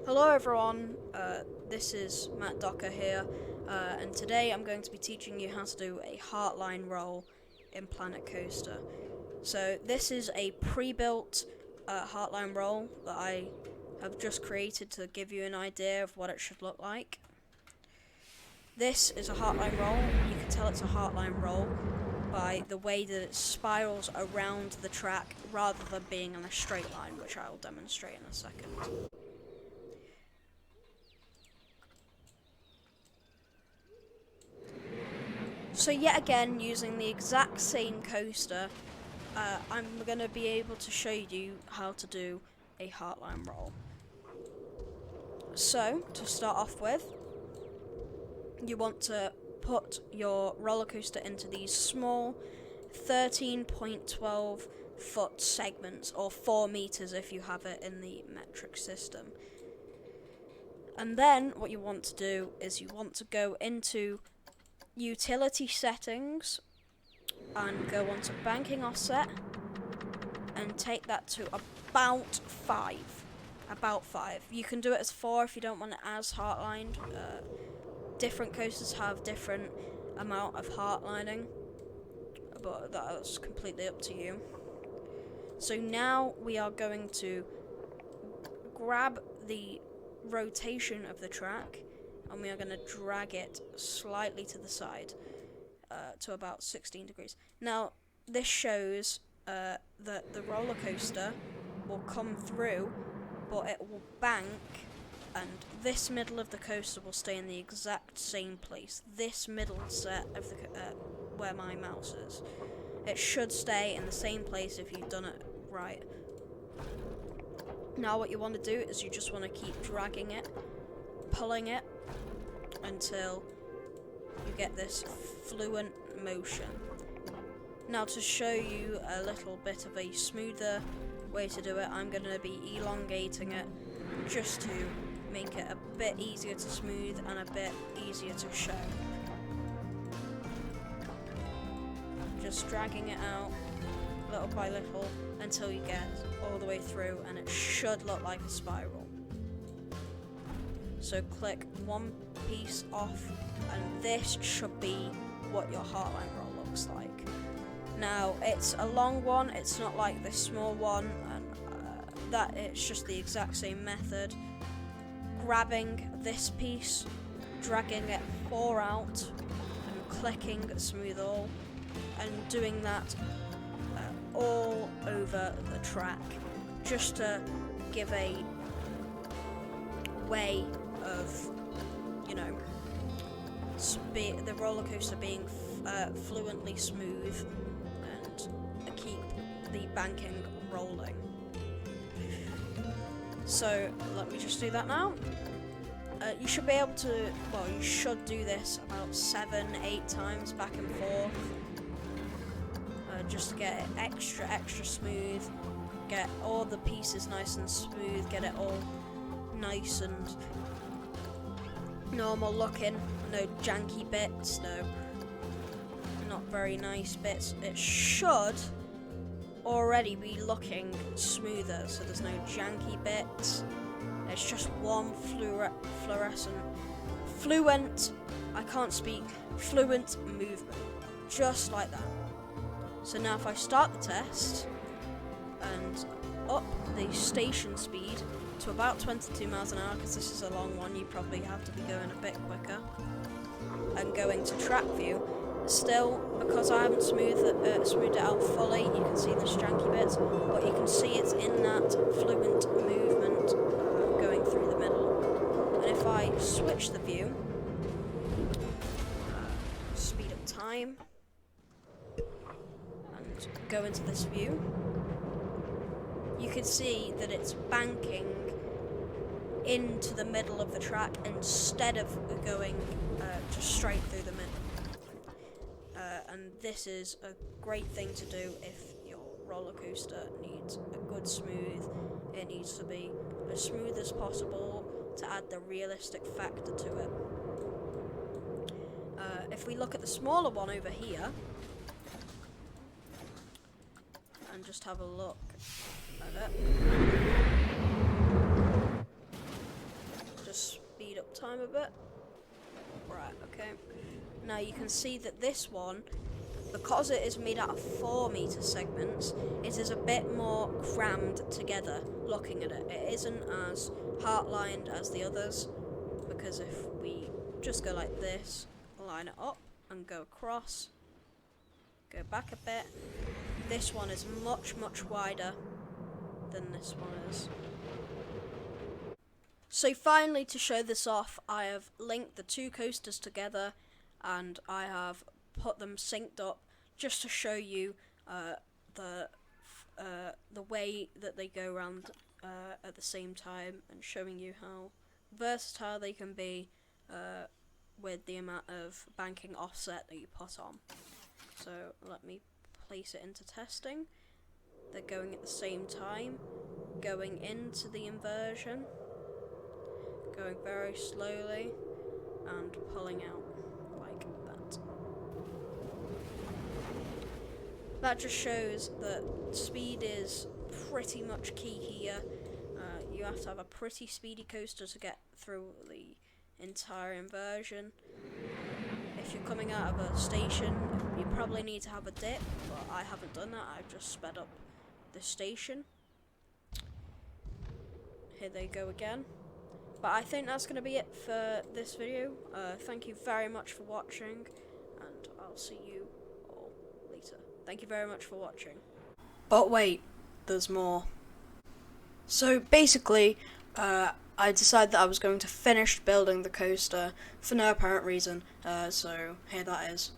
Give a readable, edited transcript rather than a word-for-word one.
Hello everyone, this is Matt Docker here, and today I'm going to be teaching you how to do a Heartline roll in Planet Coaster. So this is a pre-built Heartline roll that I have just created to give you an idea of what it should look like. This is a Heartline roll. You can tell it's a Heartline roll by the way that it spirals around the track rather than being in a straight line, which I will demonstrate in a second. So yet again, using the exact same coaster, I'm going to be able to show you how to do a Heartline roll. So, to start off with, you want to put your roller coaster into these small 13.12 foot segments, or 4 meters if you have it in the metric system. And then what you want to do is you want to go into utility settings and go on to banking offset and take that to about 5. You can do it as 4 if you don't want it as heartlined. Different coasters have different amount of heartlining, but that's completely up to you. So now we are going to grab the rotation of the track and we are going to drag it slightly to the side to about 16 degrees. Now, this shows that the roller coaster will come through, but it will bank, and this middle of the coaster will stay in the exact same place. This middle set of the where my mouse is. It should stay in the same place if you've done it right. Now what you want to do is you just want to keep dragging it, pulling it, until you get this fluent motion. Now to show you a little bit of a smoother way to do it, I'm going to be elongating it just to make it a bit easier to smooth and a bit easier to show. Just dragging it out little by little until you get all the way through, and it should look like a spiral. So click one piece off, and this should be what your Heartline roll looks like. Now, it's a long one, it's not like this small one, and that it's just the exact same method. Grabbing this piece, dragging it 4 out, and clicking smooth all, and doing that all over the track, just to give a way of, the roller coaster being fluently smooth and keep the banking rolling. So let me just do that now. You should be able to, you should do this about 7-8 times back and forth, just to get it extra smooth, get all the pieces nice and smooth, get it all nice and normal looking, no janky bits, no not very nice bits. It should already be looking smoother, so there's no janky bits. It's just one fluent movement, just like that. So now if I start the test and up the station speed to about 22 miles an hour, because this is a long one, you probably have to be going a bit quicker, and going to track view, still, because I haven't smoothed it out fully, you can see the janky bits, but you can see it's in that fluent movement going through the middle. And if I switch the view, speed up time, and go into this view, you can see that it's banking into the middle of the track instead of going just straight through the middle. And this is a great thing to do if your roller coaster needs a good smooth. It needs to be as smooth as possible to add the realistic factor to it. If we look at the smaller one over here, and just have a look at it, a bit. Right, okay. Now you can see that this one, because it is made out of 4-meter segments, it is a bit more crammed together looking at it. It isn't as heartlined as the others, because if we just go like this, line it up and go across, go back a bit, this one is much wider than this one is. So finally, to show this off, I have linked the two coasters together and I have put them synced up just to show you the way that they go around at the same time, and showing you how versatile they can be with the amount of banking offset that you put on. So let me place it into testing. They're going at the same time, going into the inversion, going very slowly and pulling out like that. That just shows that speed is pretty much key here. You have to have a pretty speedy coaster to get through the entire inversion. If you're coming out of a station, you probably need to have a dip, but I haven't done that. I've just sped up the station. Here they go again. But I think that's going to be it for this video. Thank you very much for watching, and I'll see you all later. Thank you very much for watching. But wait, there's more. So basically, I decided that I was going to finish building the coaster for no apparent reason, so here that is.